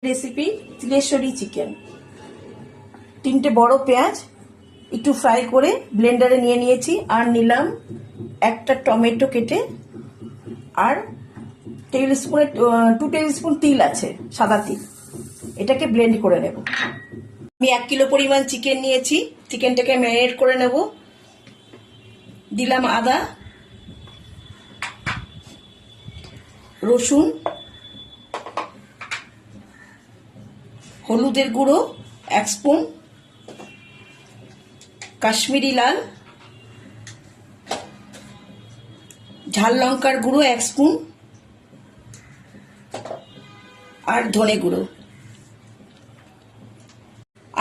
Recipe তিলেশ্বরী chicken. 3টে বড় পেঁয়াজ একটু ফ্রাই করে ব্লেন্ডারে নিয়ে নিয়েছি, আর নিলাম একটা টমেটো কেটে, আর 2 টেবিল স্পুন তিল আছে, সাদা তিল। এটাকে ব্লেন্ড করে নেব। আমি 1 কিলো পরিমাণ চিকেন নিয়েছি, চিকেনটাকে ম্যারিনেট করে নেব। দিলাম আদা, রসুন, হলুদের গুঁড়ো 1 স্পুন, কাশ্মীরি লাল, ঝাল লঙ্কার গুঁড়ো 1 স্পুন, আর ধনে গুঁড়ো,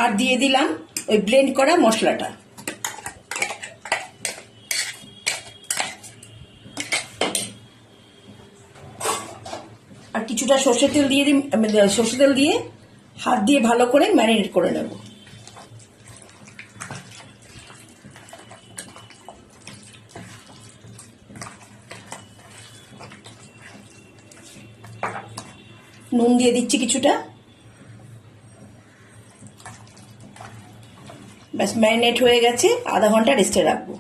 আর দিয়ে দিলাম ওই ব্লেন্ড করা মশলাটা। আর কিছুটা সর্ষের তেল দিয়ে সর্ষের তেল দিয়ে হাত দিয়ে ভালো করে ম্যারিনেট করে নেব। নুন দিয়ে দিচ্ছি কিছুটা। ব্যাস, ম্যারিনেট হয়ে গেছে, আধা ঘন্টা রেস্টে রাখবো।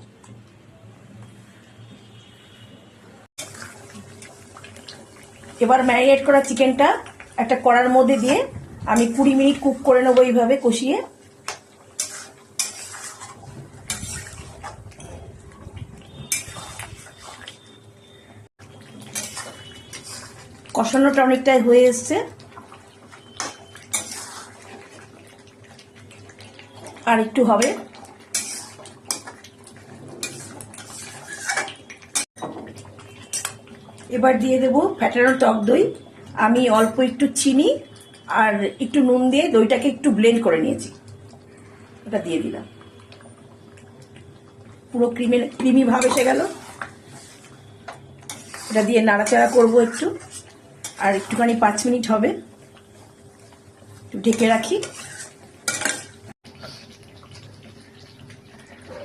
এবার ম্যারিনেট করা চিকেনটা একটা কড়ার মধ্যে দিয়ে আমি 20 মিনিট কুক করে নেবো, এইভাবে কষিয়ে। কষানোটা অনেকটাই হয়ে এসছে, আর একটু হবে। এবার দিয়ে দেবো ফ্যাটানো টক দই। আমি অল্প একটু চিনি আর একটু নুন দিয়ে দইটাকে একটু ব্লেন্ড করে নিয়েছি, এটা দিয়ে দিলাম। পুরো ক্রিমি ভাব এসে গেল। এটা দিয়ে নাড়াচাড়া করবো একটু, আর একটুখানি 5 মিনিট হবে, একটু ঢেকে রাখি।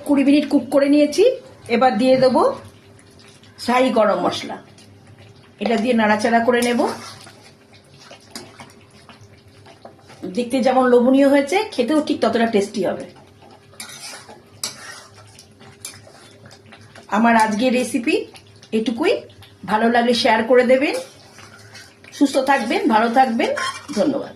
20 মিনিট কুক করে নিয়েছি। এবার দিয়ে দেবো শাহি গরম মশলা, এটা দিয়ে নাড়াচাড়া করে নেব। দেখতে যেমন লোভনীয় হয়েছে, খেতেও ঠিক ততটা টেস্টি হবে। আমার আজকের রেসিপি এটুকুই। ভালো লাগলে শেয়ার করে দেবেন। সুস্থ থাকবেন, ভালো থাকবেন। ধন্যবাদ।